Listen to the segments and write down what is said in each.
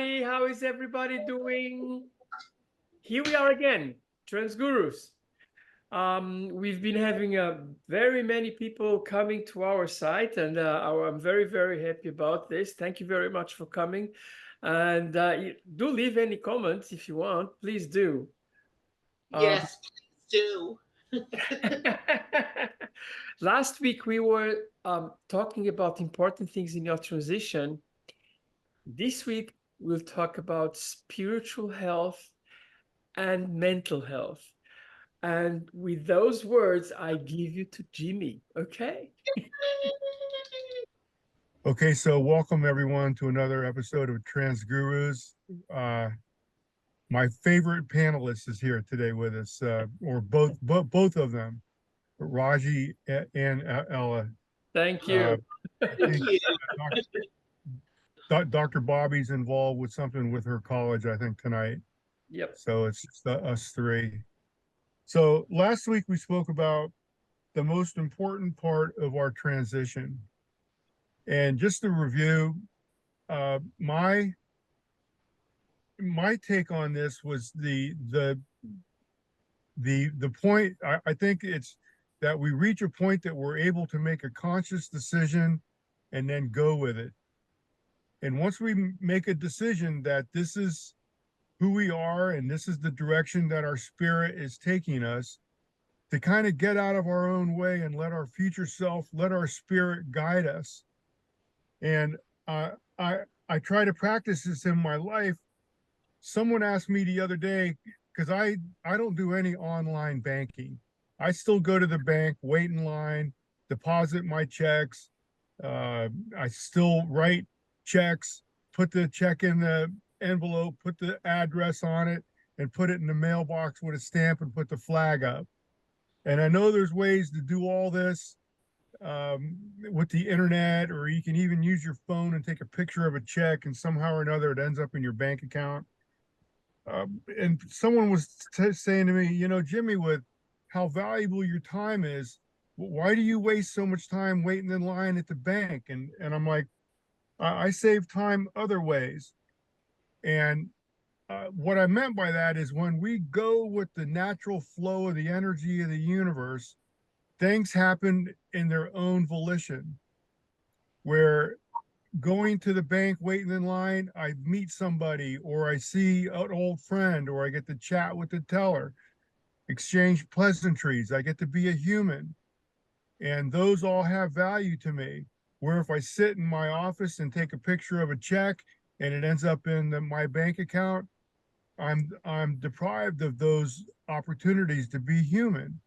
everybody. How is everybody doing? Here we are again, Trans Gurus. We've been having very many people coming to our site, and I'm very, very happy about this. Thank you very much for coming. And do leave any comments if you want. Please do. Um, Yes, please do. Last week we were talking about important things in your transition. This week, we'll talk about spiritual health and mental health. And with those words, I give you to Jimmy. Okay. Okay, so welcome everyone to another episode of Trans Gurus. Uh, my favorite panelist is here today with us, or both of them, Rajie and Ella. Thank Uh, you. I Thank think you. Dr. Bobby's involved with something with her college, I think, tonight. Yep. So it's just us three. So last week we spoke about the most important part of our transition. And just to review, my take on this was the point. I think it's that we reach a point that we're able to make a conscious decision and then go with it. And once we make a decision that this is who we are and this is the direction that our spirit is taking us, to kind of get out of our own way and let our future self, let our spirit guide us. And uh, I I try to practice this in my life. Someone asked me the other day, because I don't do any online banking. I still go to the bank, wait in line, deposit my checks. I still write checks, put the check in the envelope, put the address on it, and put it in the mailbox with a stamp and put the flag up. And I know there's ways to do all this with the internet, or you can even use your phone and take a picture of a check, and somehow or another it ends up in your bank account. And someone was saying to me, Jimmy, with how valuable your time is, why do you waste so much time waiting in line at the bank? And I'm like, I save time other ways. And what I meant by that is when we go with the natural flow of the energy of the universe, things happen in their own volition. Where going to the bank, waiting in line, I meet somebody, or I see an old friend, or I get to chat with the teller, exchange pleasantries. I get to be a human. And those all have value to me. Where if I sit in my office and take a picture of a check and it ends up in my bank account, I'm deprived of those opportunities to be human.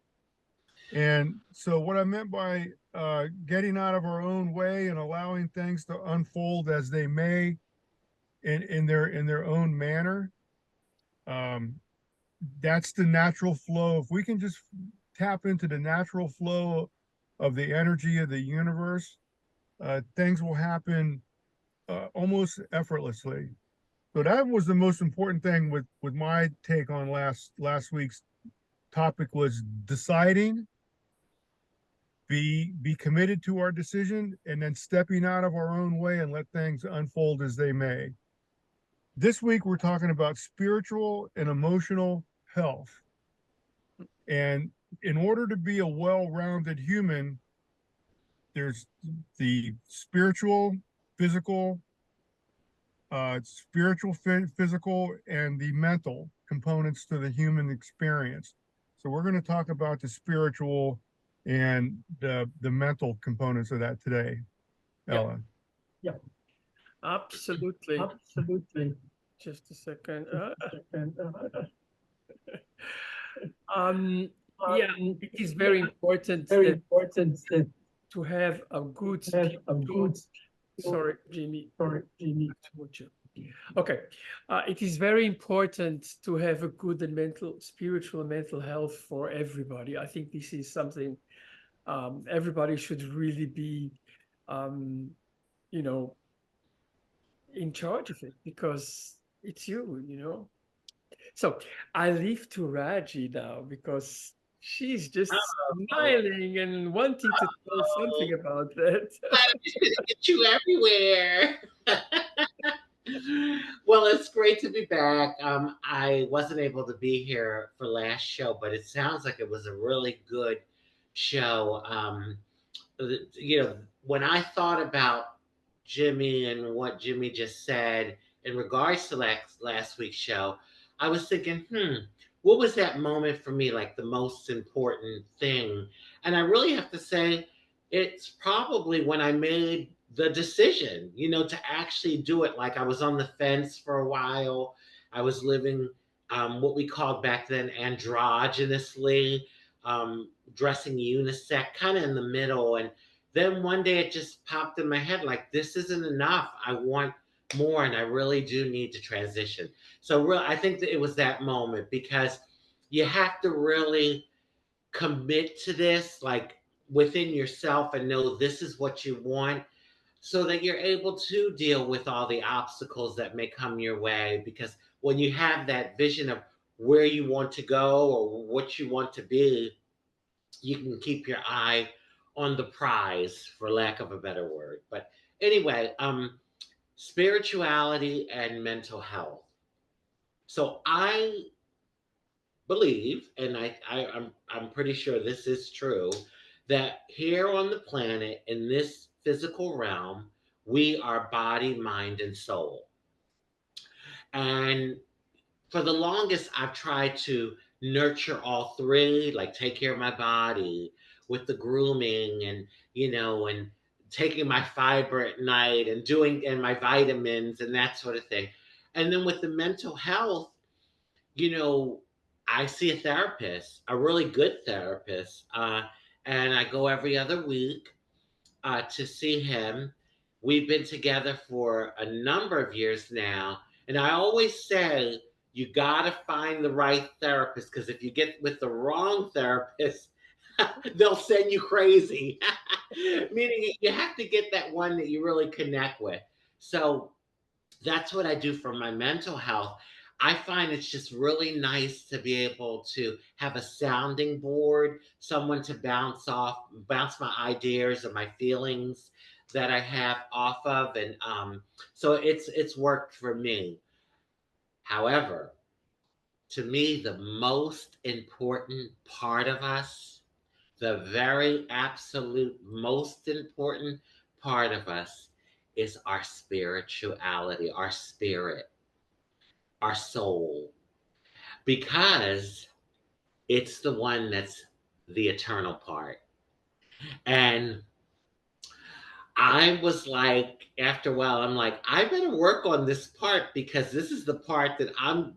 And so, what I meant by getting out of our own way and allowing things to unfold as they may in their own manner, um, that's the natural flow. If we can just tap into the natural flow of the energy of the universe, things will happen almost effortlessly. So that was the most important thing with my take on last week's topic was deciding, be committed to our decision, and then stepping out of our own way and let things unfold as they may. This week we're talking about spiritual and emotional health. And in order to be a well-rounded human, there's the spiritual, physical, and the mental components to the human experience. So we're going to talk about the spiritual and the mental components of that today, Yep. Ella. Yep. Absolutely. Absolutely. Just a second. Um, yeah, it is very important Very that important that to have a good have a spiritual. good Sorry, Jimmy. story. Okay. It is very important to have a good and spiritual and mental health for everybody. I think this is something everybody should really be, um, you know, in charge of it because it's you. So I leave to Raji now because she's just Oh, smiling and wanting to tell oh, something about that. glad to get you everywhere. Well, it's great to be back. I wasn't able to be here for last show, but it sounds like it was a really good show. You know, when I thought about Jimmy and what Jimmy just said in regards to last week's show, I was thinking, what was that moment for me, like the most important thing? And I really have to say, it's probably when I made the decision, to actually do it. Like I was on the fence for a while. I was living what we called back then androgynously, dressing unisex, kind of in the middle. And then one day it just popped in my head like, this isn't enough. I want more, and I really do need to transition. So, I think that it was that moment because you have to really commit to this, like within yourself, and know this is what you want so that you're able to deal with all the obstacles that may come your way. Because when you have that vision of where you want to go or what you want to be, you can keep your eye on the prize, for lack of a better word. But anyway, spirituality and mental health. So I believe, and I'm pretty sure this is true, that here on the planet, in this physical realm, we are body, mind, and soul. And for the longest, I've tried to nurture all three, like take care of my body with the grooming and taking my fiber at night and doing and my vitamins and that sort of thing. And then with the mental health, you know, I see a therapist, a really good therapist, and I go every other week to see him. We've been together for a number of years now. And I always say, you got to find the right therapist because if you get with the wrong therapist, they'll send you crazy. Meaning you have to get that one that you really connect with. So that's what I do for my mental health. I find it's just really nice to be able to have a sounding board, someone to bounce my ideas or my feelings that I have off of, and so it's worked for me. However, to me, the most important part of us, the very absolute most important part of us, is our spirituality, our spirit, our soul, because it's the one that's the eternal part. And I was like, after a while, I'm like, I better work on this part because this is the part that I'm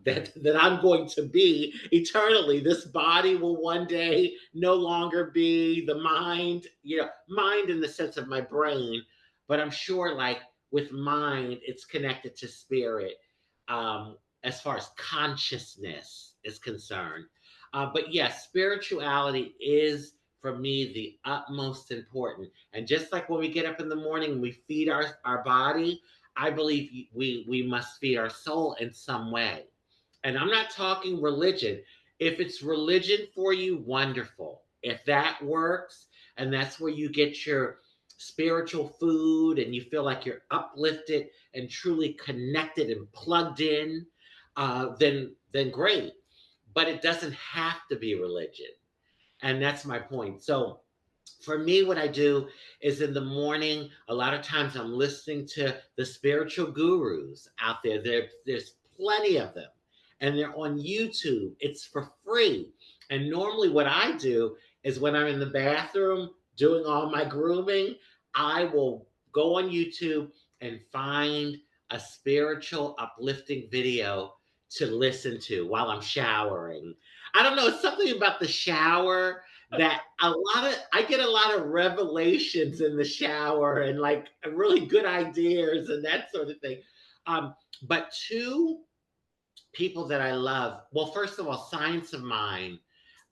going to be eternally. This body will one day no longer be the mind, mind in the sense of my brain, but I'm sure like with mind, it's connected to spirit, as far as consciousness is concerned. But yes, spirituality is for me the utmost important. And just like when we get up in the morning and we feed our body, I believe we must feed our soul in some way. And I'm not talking religion. If it's religion for you, wonderful. If that works and that's where you get your spiritual food and you feel like you're uplifted and truly connected and plugged in, then great. But it doesn't have to be religion. And that's my point. So for me, what I do is in the morning, a lot of times I'm listening to the spiritual gurus out there. There's plenty of them, and they're on YouTube. It's for free. And normally, what I do is when I'm in the bathroom doing all my grooming, I will go on YouTube and find a spiritual, uplifting video to listen to while I'm showering. I don't know, it's something about the shower that I get a lot of revelations in the shower and like really good ideas and that sort of thing. But two people that I love, well, first of all, Science of Mind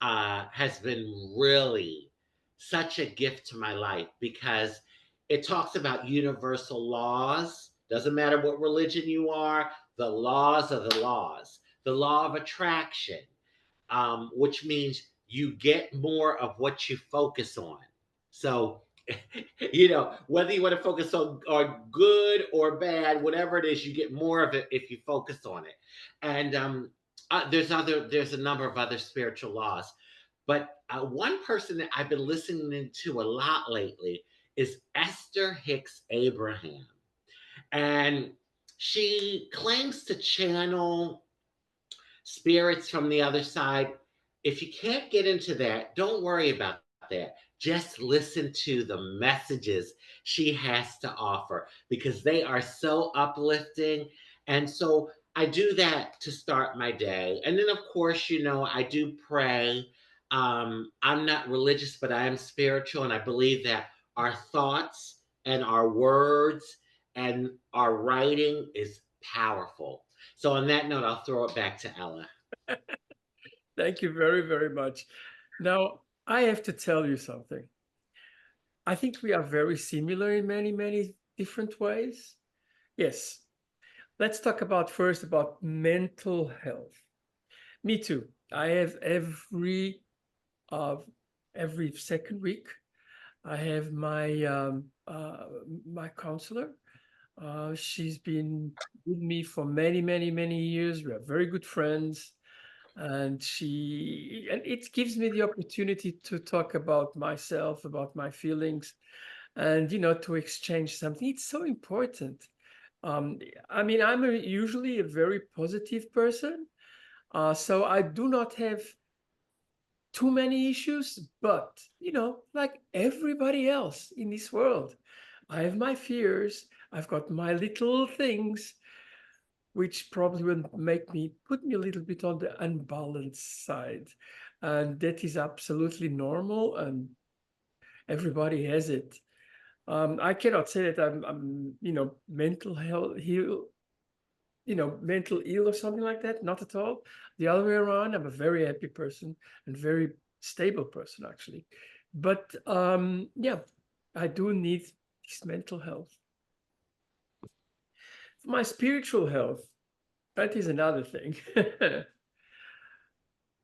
has been really such a gift to my life because it talks about universal laws. Doesn't matter what religion you are, the laws are the laws. The law of attraction, which means you get more of what you focus on. So You know, whether you want to focus on good or bad, whatever it is, you get more of it if you focus on it. And there's a number of other spiritual laws, but one person that I've been listening to a lot lately is Esther Hicks Abraham, and she claims to channel spirits from the other side. If you can't get into that, don't worry about that. Just listen to the messages she has to offer because they are so uplifting. And so I do that to start my day. And then, of course, you know, I do pray. I'm not religious, but I am spiritual. And I believe that our thoughts and our words and our writing is powerful. So, on that note, I'll throw it back to Ella. Thank you very, very much. Now, I have to tell you something. I think we are very similar in many, many different ways. Yes. Let's talk about first about mental health. Me too. I have uh, every second week, I have my counselor. She's been with me for many, many, many years. We are very good friends, and it gives me the opportunity to talk about myself, about my feelings, and to exchange something. It's so important. Um, I mean, usually a very positive person, so I do not have too many issues, but like everybody else in this world, I have my fears. I've got my little things, which probably will put me a little bit on the unbalanced side. And that is absolutely normal, and everybody has it. I cannot say that I'm mental health heal, mental ill or something like that. Not at all. The other way around, I'm a very happy person and very stable person, actually. But yeah, I do need this mental health. My spiritual health, that is another thing. There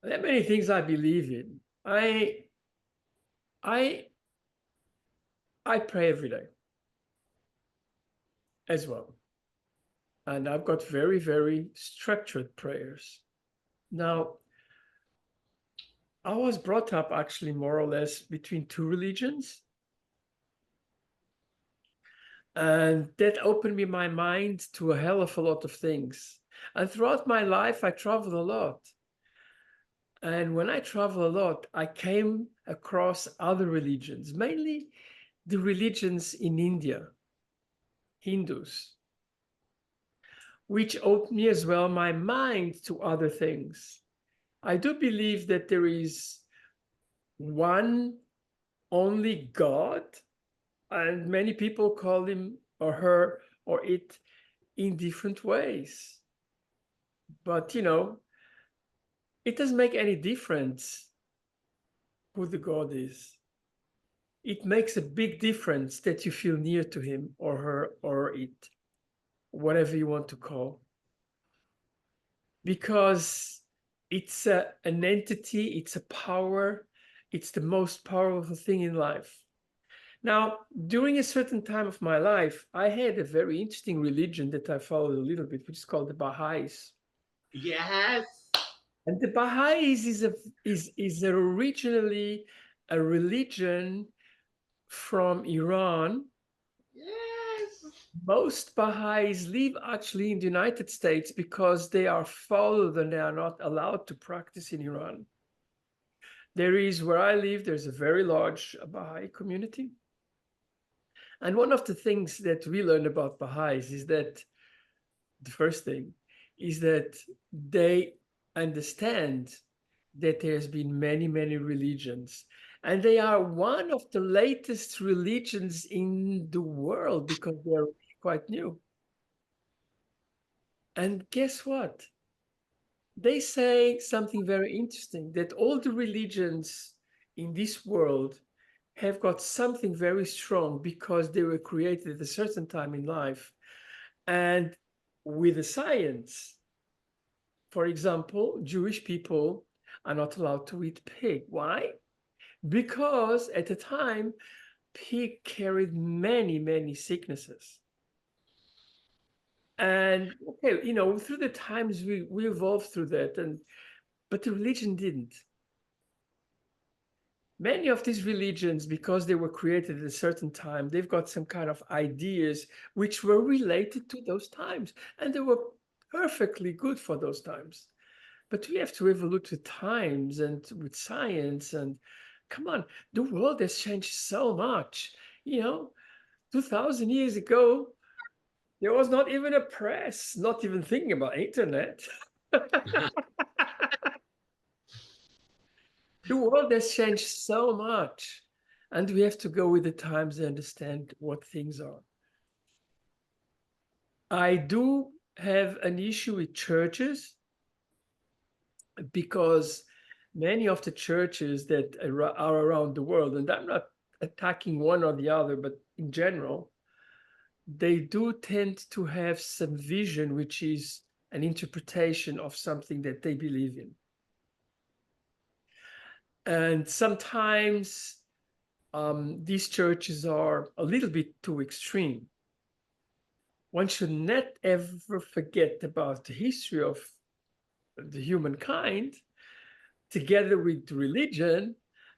are many things I believe in. I I pray every day as well. And I've got very, very structured prayers. Now, I was brought up actually more or less between two religions. And that opened me my mind to a hell of a lot of things. And throughout my life, I traveled a lot. And when I travel a lot, I came across other religions, mainly the religions in India, Hindus, which opened me as well my mind to other things. I do believe that there is one only God, and many people call him or her or it in different ways. But it doesn't make any difference who the God is. It makes a big difference that you feel near to him or her or it, whatever you want to call, because it's an entity, it's a power, it's the most powerful thing in life. Now, during a certain time of my life, I had a very interesting religion that I followed a little bit, which is called the Baha'is. Yes. And the Baha'is is originally a religion from Iran. Yes. Most Baha'is live actually in the United States because they are followed and they are not allowed to practice in Iran. There is, where I live, there's a very large Baha'i community. And one of the things that we learn about Baha'is is that the first thing is that they understand that there's been many, many religions. And they are one of the latest religions in the world because they're quite new. And guess what? They say something very interesting, that all the religions in this world have got something very strong because they were created at a certain time in life. And with the science, for example, Jewish people are not allowed to eat pig. Why? Because at the time, pig carried many, many sicknesses. And okay, you know, through the times we evolved through that, but the religion didn't. Many of these religions, because they were created at a certain time, they've got some kind of ideas which were related to those times, and they were perfectly good for those times. But we have to evolve with times and with science. And come on, the world has changed so much. You know, 2000 years ago, there was not even a press, not even thinking about internet. The world has changed so much, and we have to go with the times and understand what things are. I do have an issue with churches because many of the churches that are around the world, and I'm not attacking one or the other, but in general, they do tend to have some vision, which is an interpretation of something that they believe in. And sometimes these churches are a little bit too extreme. One should not ever forget about the history of the humankind together with religion.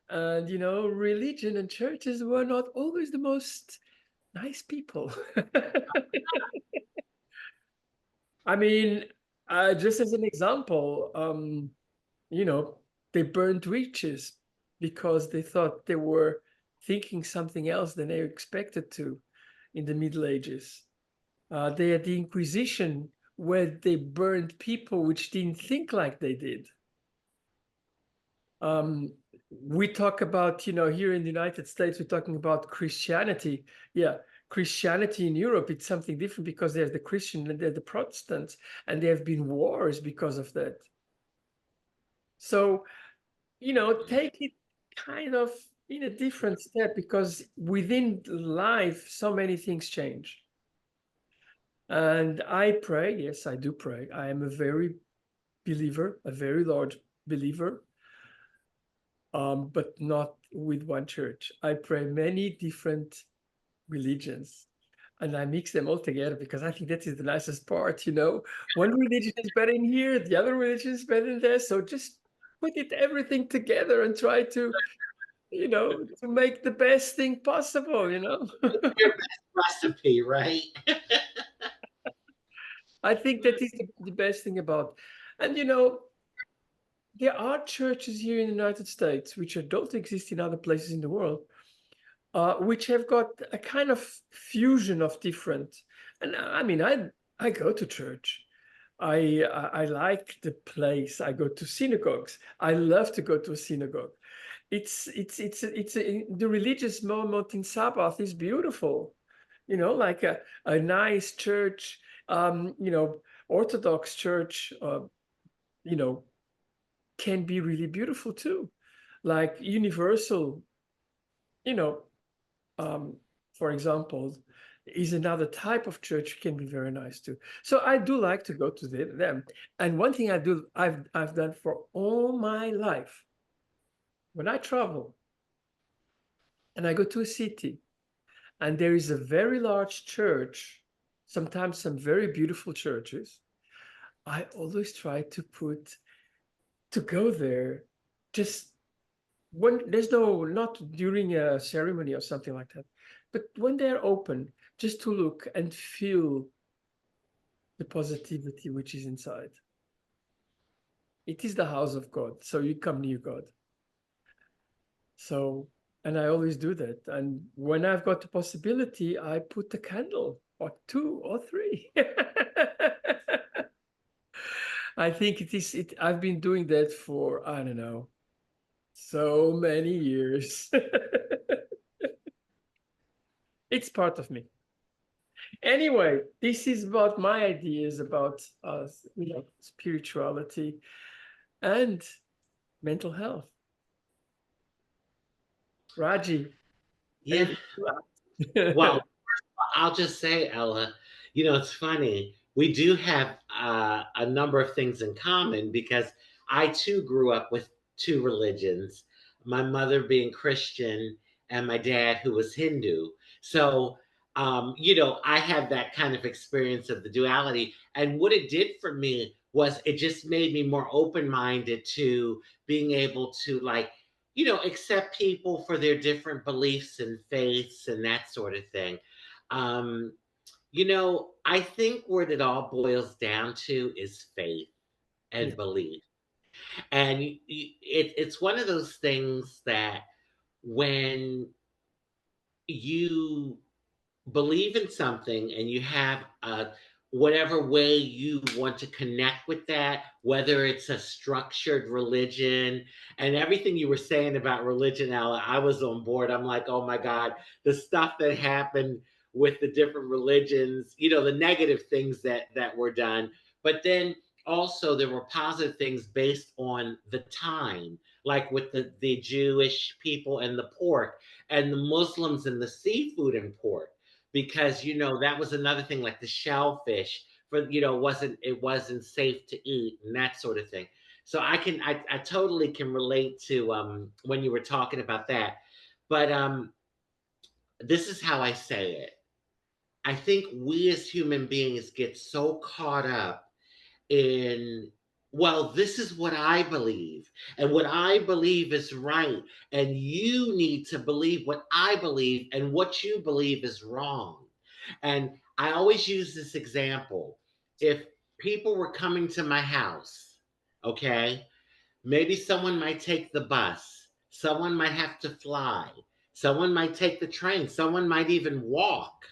And, you know, religion and churches were not always the most nice people. I mean, just as an example, you know, they burned witches because they thought they were thinking something else than they expected to in the Middle Ages. They had the Inquisition where they burned people which didn't think like they did. We talk about, you know, here in the United States, we're talking about Christianity. Yeah, Christianity in Europe, it's something different because there's the Christian and there's the Protestants, and there have been wars because of that. So, you know, take it kind of in a different step because within life, so many things change. And I pray, yes, I do pray. I am a very believer, a very large believer, but not with one church. I pray many different religions and I mix them all together because I think that is the nicest part, you know. One religion is better in here, the other religion is better in there. So just put it everything together and try to, you know, to make the best thing possible, you know. Your best recipe, right? I think that is the best thing about, and you know, there are churches here in the United States which don't exist in other places in the world, which have got a kind of fusion of different. And I mean, I go to church. I like the place. I go to synagogues. I love to go to a synagogue. The religious moment in Sabbath is beautiful. You know, like a nice church. You know, Orthodox church. You know, can be really beautiful too, like universal. You know, for example, is another type of church can be very nice too. So I do like to go to them. And one thing I've done for all my life, when I travel and I go to a city and there is a very large church, sometimes some very beautiful churches, I always try to go there just when there's not during a ceremony or something like that, but when they're open, just to look and feel the positivity which is inside. It is the house of God, so you come near God. So, and I always do that. And when I've got the possibility, I put a candle or two or three. I think I've been doing that for, I don't know, so many years. It's part of me. Anyway, this is about my ideas about you know, spirituality and mental health. Rajie, Yeah. anything to add? Well, I'll just say, Ella, you know, it's funny. We do have a number of things in common because I too grew up with two religions. My mother being Christian and my dad, who was Hindu. So, you know, I had that kind of experience of the duality. And what it did for me was it just made me more open minded to being able to, like, you know, accept people for their different beliefs and faiths and that sort of thing. Um, you know, I think what it all boils down to is faith and Yeah. belief. And it's one of those things that when you believe in something and you have whatever way you want to connect with that, whether it's a structured religion and everything you were saying about religion, Ella, I was on board. I'm like, oh my God, the stuff that happened with the different religions, you know, the negative things that were done. But then also there were positive things based on the time, like with the Jewish people and the pork, and the Muslims and the seafood and pork, because you know that was another thing, like the shellfish, for you know, it wasn't safe to eat and that sort of thing. So I totally can relate to when you were talking about that. But this is how I say it. I think we as human beings get so caught up in, well, this is what I believe, and what I believe is right, and you need to believe what I believe, and what you believe is wrong. And I always use this example. If people were coming to my house, okay, maybe someone might take the bus, someone might have to fly, someone might take the train, someone might even walk.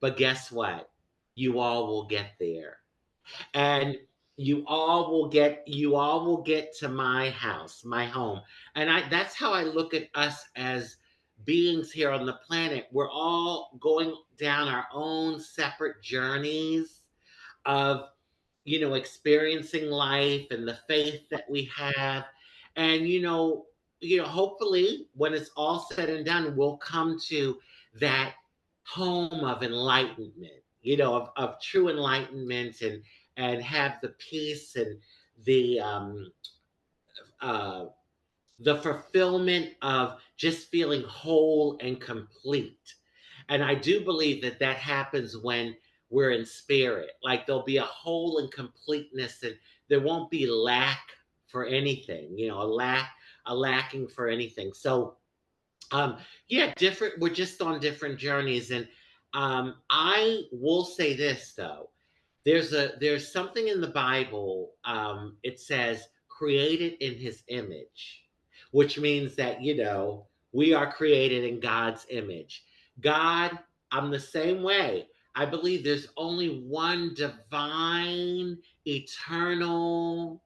But guess what? You all will get there, and you all will get to my house, my home. And I that's how I look at us as beings here on the planet. We're all going down our own separate journeys of, you know, experiencing life and the faith that we have. And you know, hopefully when it's all said and done, we'll come to that home of enlightenment, you know, of true enlightenment, and have the peace and the uh the fulfillment of just feeling whole and complete. And I do believe that that happens when we're in spirit. Like there'll be a whole and completeness, and there won't be lack for anything, you know, a lacking for anything. So, um, yeah, different. We're just on different journeys, and I will say this though: there's something in the Bible. It says created in His image, which means that, you know, we are created in God's image. God, I'm the same way. I believe there's only one divine, eternal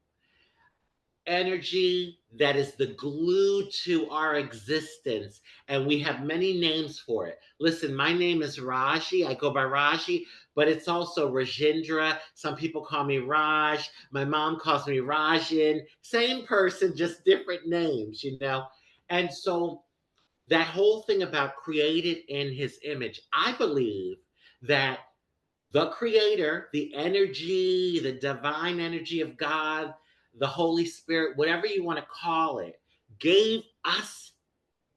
energy that is the glue to our existence, and we have many names for it. Listen, my name is Rajie. I go by Rajie, but it's also Rajendra. Some people call me Raj. My mom calls me Rajan. Same person, just different names, you know. And so that whole thing about created in His image, I believe that the creator, the energy, the divine energy of God, the Holy Spirit, whatever you want to call it, gave us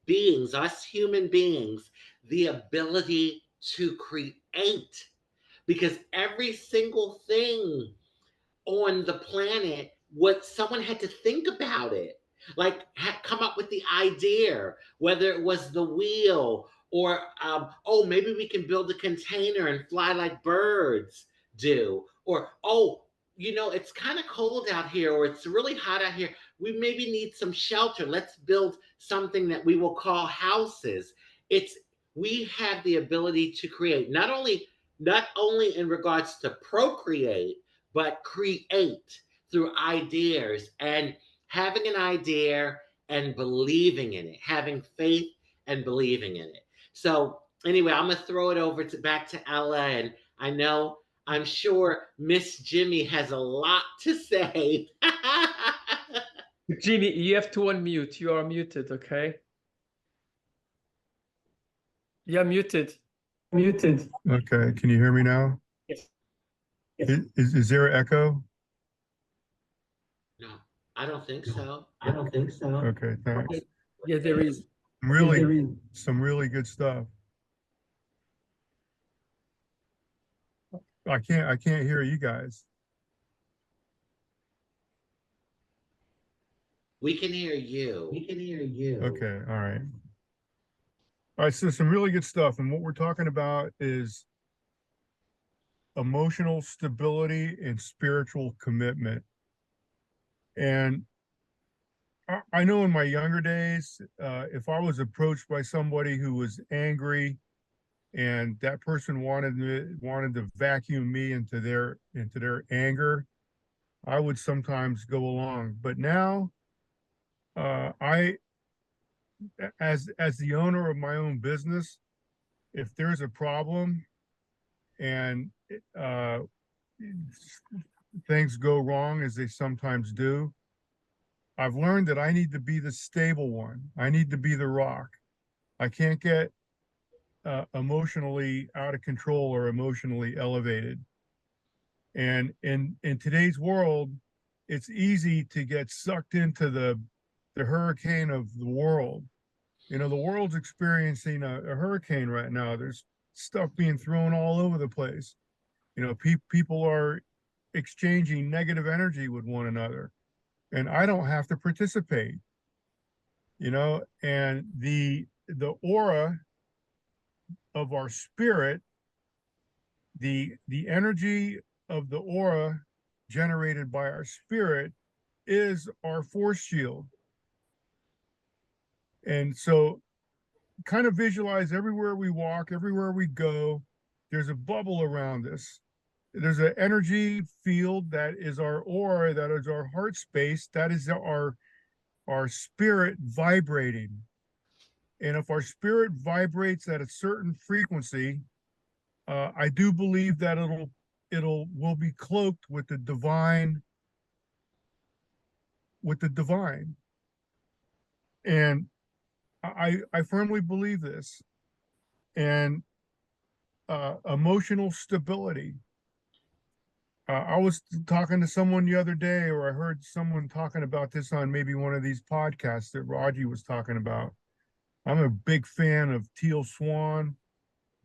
beings, us human beings, the ability to create. Because every single thing on the planet, what someone had to think about it, like come up with the idea, whether it was the wheel, or oh, maybe we can build a container and fly like birds do, or oh, you know, it's kind of cold out here, or it's really hot out here, we maybe need some shelter, let's build something that we will call houses. It's We have the ability to create, not only in regards to procreate, but create through ideas, and having an idea and believing in it, having faith and believing in it. So anyway, I'm gonna throw it over to back to Ella, and I'm sure Miss Jimmy has a lot to say. Jimmy, you have to unmute. You are muted, okay? You're muted. Muted. Okay, can you hear me now? Yes. Is there an echo? No, I don't think so. Okay, thanks. Yeah, there is. some really good stuff. I can't hear you guys. We can hear you. Okay, all right. All right, so some really good stuff. And what we're talking about is emotional stability and spiritual commitment. And I know in my younger days, if I was approached by somebody who was angry and that person wanted to vacuum me into their anger, I would sometimes go along. But now, I as the owner of my own business, if there's a problem and uh, things go wrong as they sometimes do, I've learned that I need to be the stable one. I need to be the rock. I can't get emotionally out of control or emotionally elevated. And in today's world, it's easy to get sucked into the hurricane of the world. You know, the world's experiencing a hurricane right now. There's stuff being thrown all over the place. You know, people are exchanging negative energy with one another, and I don't have to participate. You know, and the aura of our spirit, the energy of the aura generated by our spirit is our force shield. And so kind of visualize everywhere we walk, everywhere we go, there's a bubble around us. There's an energy field that is our aura, that is our heart space, that is our spirit vibrating. And if our spirit vibrates at a certain frequency, I do believe that will be cloaked with the divine, and I firmly believe this. And emotional stability. I was talking to someone the other day, or I heard someone talking about this on maybe one of these podcasts that Rajie was talking about. I'm a big fan of Teal Swan,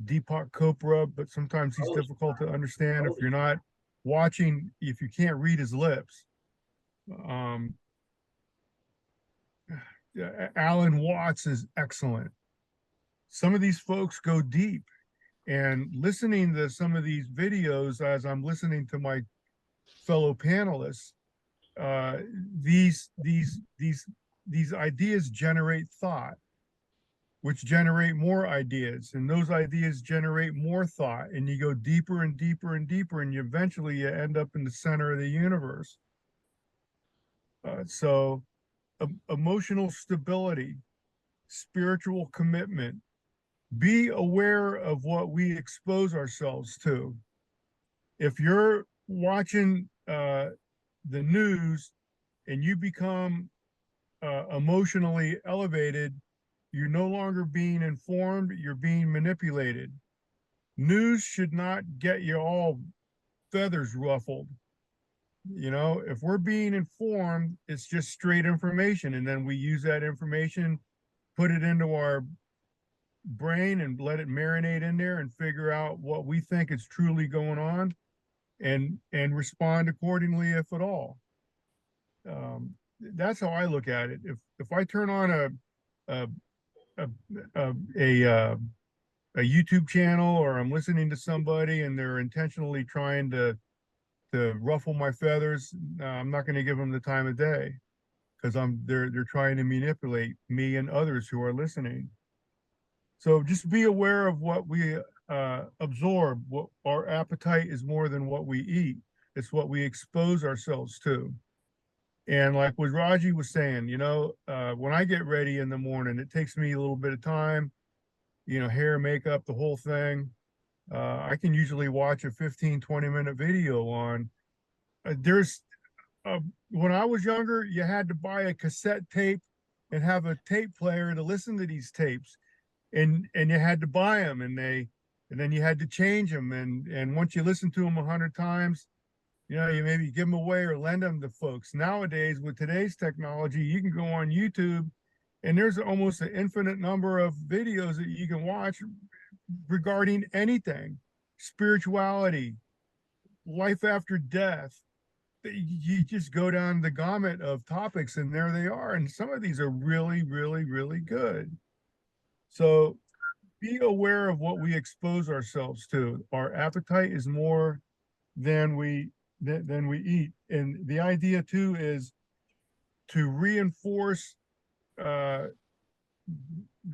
Deepak Chopra, but sometimes he's difficult to understand if you're not watching, if you can't read his lips. Um, Alan Watts is excellent. Some of these folks go deep, and listening to some of these videos as I'm listening to my fellow panelists, uh, these ideas generate thought, which generate more ideas, and those ideas generate more thought, and you go deeper and deeper and deeper, and you end up in the center of the universe. So emotional stability, spiritual commitment, be aware of what we expose ourselves to. If you're watching the news and you become emotionally elevated, you're no longer being informed, you're being manipulated. News should not get you all feathers ruffled. You know, if we're being informed, it's just straight information. And then we use that information, put it into our brain and let it marinate in there and figure out what we think is truly going on, and respond accordingly, if at all. That's how I look at it. If I turn on a a a, a, a YouTube channel, or I'm listening to somebody and they're intentionally trying to ruffle my feathers, I'm not going to give them the time of day, because they're trying to manipulate me and others who are listening. So just be aware of what we absorb. What our appetite is more than what we eat. It's what we expose ourselves to. And like what Rajie was saying, you know, when I get ready in the morning, it takes me a little bit of time, you know, hair, makeup, the whole thing. I can usually watch a 15, 20-minute video on, there's, when I was younger, you had to buy a cassette tape and have a tape player to listen to these tapes. And you had to buy them, and then you had to change them. And once you listen to them 100 times, you know, you maybe give them away or lend them to folks. Nowadays, with today's technology, you can go on YouTube And there's almost an infinite number of videos that you can watch regarding anything, spirituality, life after death. You just go down the gamut of topics, and there they are. And some of these are really, really, really good. So be aware of what we expose ourselves to. Our appetite is more than we eat. And the idea too is to reinforce, uh,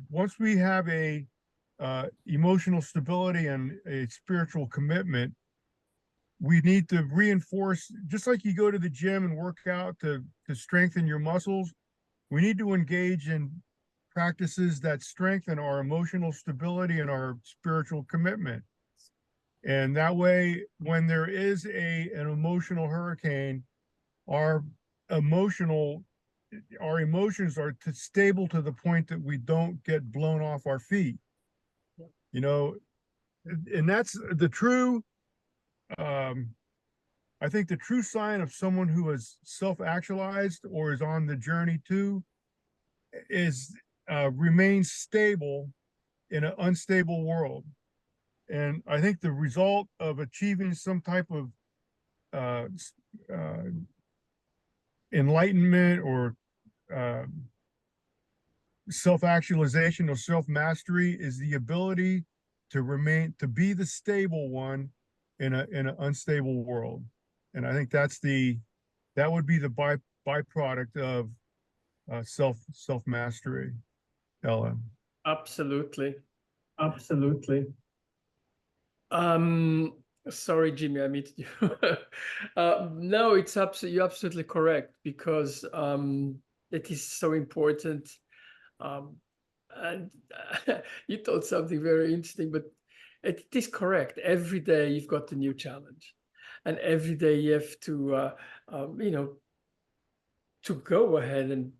once we have a emotional stability and a spiritual commitment, we need to reinforce, just like you go to the gym and work out to strengthen your muscles, we need to engage in practices that strengthen our emotional stability and our spiritual commitment. And that way, when there is an emotional hurricane, our emotional our emotions are stable to the point that we don't get blown off our feet. You know, and that's the true, um, I think the true sign of someone who is self-actualized or is on the journey to is remains stable in an unstable world. And I think the result of achieving some type of uh, uh, enlightenment or uh, self-actualization or self-mastery is the ability to be the stable one in an unstable world. And I think that would be the byproduct of self-mastery, Ella. Absolutely. Absolutely. Um, Sorry, Jimmy, I muted you. No, you're absolutely correct, because it is so important. Um, and you told something very interesting, but it is correct. Every day you've got a new challenge, and every day you have to, to go ahead and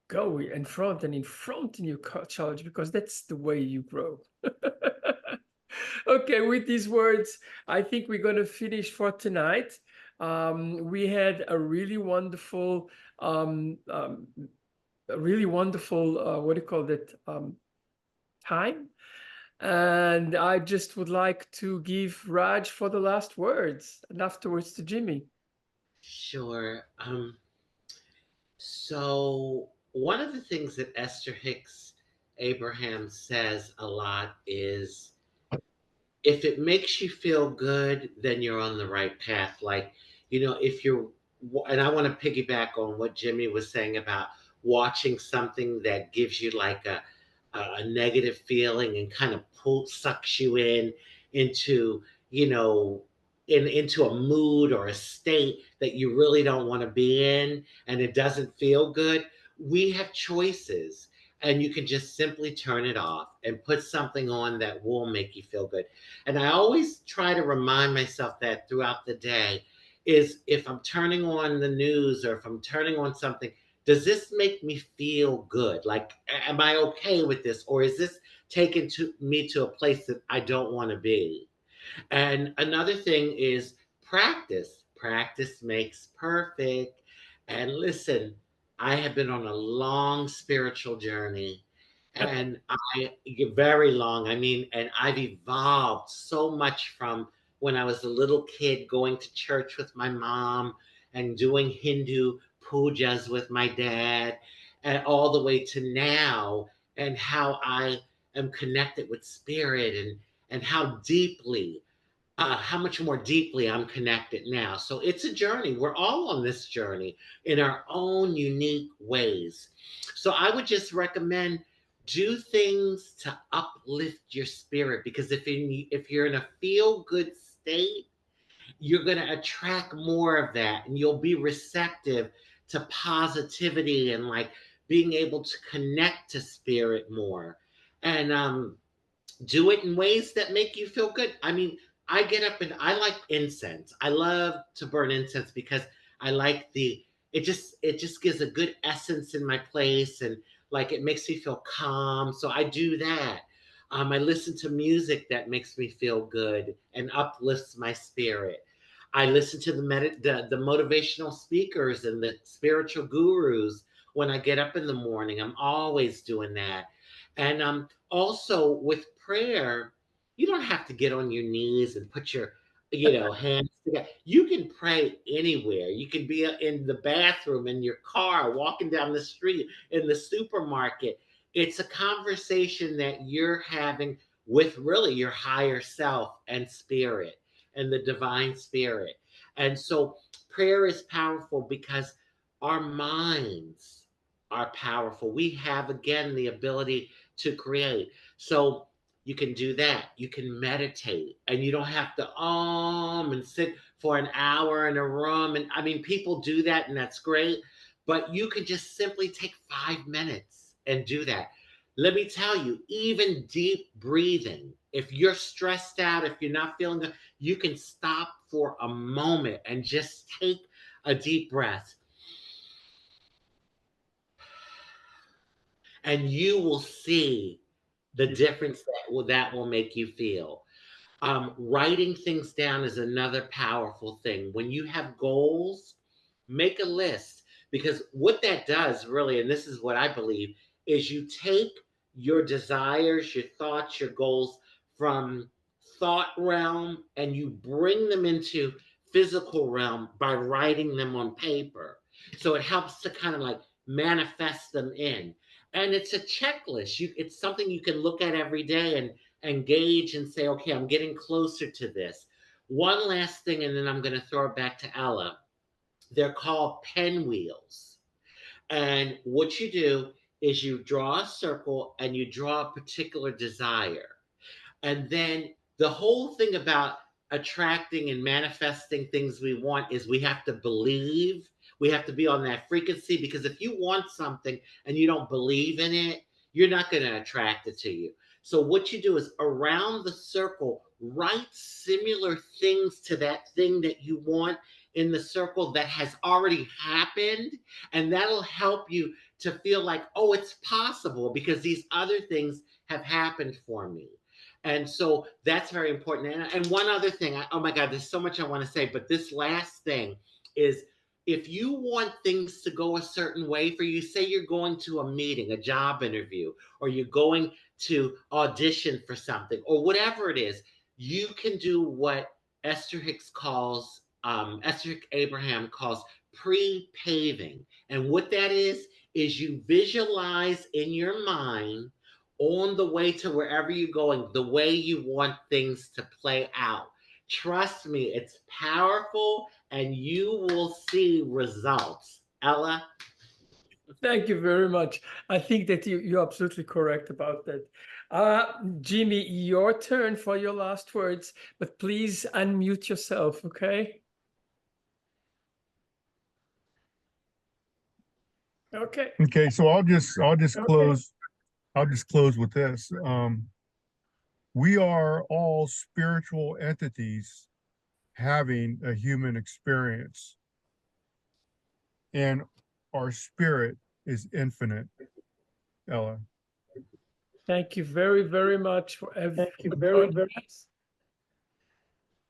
go in front and in front in your challenge, because that's the way you grow. Okay, with these words, I think we're going to finish for tonight. We had a really wonderful, what do you call it, time. And I just would like to give Raj for the last words, and afterwards to Jimmy. Sure. So one of the things that Esther Hicks Abraham says a lot is, if it makes you feel good, then you're on the right path. Like, if you're, and I want to piggyback on what Jimmy was saying about watching something that gives you like a negative feeling and kind of sucks you into, you know, into a mood or a state that you really don't want to be in, and it doesn't feel good. We have choices, and you can just simply turn it off and put something on that will make you feel good. And I always try to remind myself that throughout the day, is if I'm turning on the news or if I'm turning on something, does this make me feel good? Like, am I okay with this? Or is this taking me to a place that I don't want to be? And another thing is practice. Practice makes perfect. And listen, I have been on a long spiritual journey, and very long. I mean, and I've evolved so much from when I was a little kid going to church with my mom and doing Hindu pujas with my dad, and all the way to now, and how I am connected with spirit, and how much more deeply I'm connected now. So it's a journey. We're all on this journey in our own unique ways. So I would just recommend, do things to uplift your spirit, because if you're in a feel good state, you're going to attract more of that, and you'll be receptive to positivity and like being able to connect to spirit more. And do it in ways that make you feel good. I mean, I get up and I like incense. I love to burn incense because I like it just gives a good essence in my place, and like it makes me feel calm. So I do that. I listen to music that makes me feel good and uplifts my spirit. I listen to the motivational speakers and the spiritual gurus when I get up in the morning. I'm always doing that. And also with prayer, you don't have to get on your knees and put your hands together. You can pray anywhere. You can be in the bathroom, in your car, walking down the street, in the supermarket. It's a conversation that you're having with really your higher self and spirit and the divine spirit. And so prayer is powerful because our minds are powerful. We have, again, the ability to create. So you can do that. You can meditate, and you don't have to and sit for an hour in a room. And I mean, people do that, and that's great. But you can just simply take 5 minutes and do that. Let me tell you, even deep breathing, if you're stressed out, if you're not feeling good, you can stop for a moment and just take a deep breath. And you will see the difference that will make you feel. Writing things down is another powerful thing. When you have goals, make a list, because what that does really, and this is what I believe, is you take your desires, your thoughts, your goals from thought realm and you bring them into physical realm by writing them on paper. So it helps to kind of like manifest them in. And it's a checklist. It's something you can look at every day and engage and say, okay, I'm getting closer to this. One last thing, and then I'm going to throw it back to Ella. They're called pinwheels. And what you do is you draw a circle and you draw a particular desire. And then the whole thing about attracting and manifesting things we want is we have to believe. We have to be on that frequency, because if you want something and you don't believe in it, you're not going to attract it to you. So what you do is around the circle, write similar things to that thing that you want in the circle that has already happened. And that'll help you to feel like, oh, it's possible because these other things have happened for me. And so that's very important. And one other thing, oh my God, there's so much I want to say, but this last thing is, if you want things to go a certain way for you, say you're going to a meeting, a job interview, or you're going to audition for something, or whatever it is, you can do what Esther Abraham calls pre-paving. And what that is you visualize in your mind on the way to wherever you're going, the way you want things to play out. Trust me, it's powerful and you will see results. Ella? Thank you very much. I think that you're absolutely correct about that. Jimmy, your turn for your last words, but please unmute yourself, okay? Okay. Okay, so I'll just close with this. We are all spiritual entities having a human experience, and our spirit is infinite. Ella. Thank you very, very much for everything.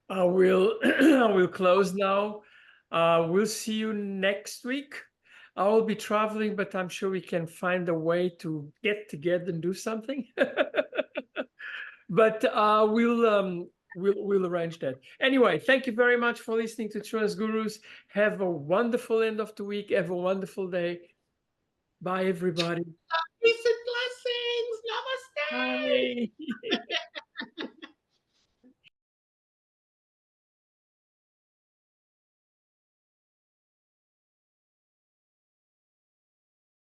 I will I will close now. We'll see you next week. I will be traveling, but I'm sure we can find a way to get together and do something. But we'll arrange that. Anyway, thank you very much for listening to Trans Gurus. Have a wonderful end of the week. Have a wonderful day. Bye, everybody. Peace and blessings. Namaste. Bye.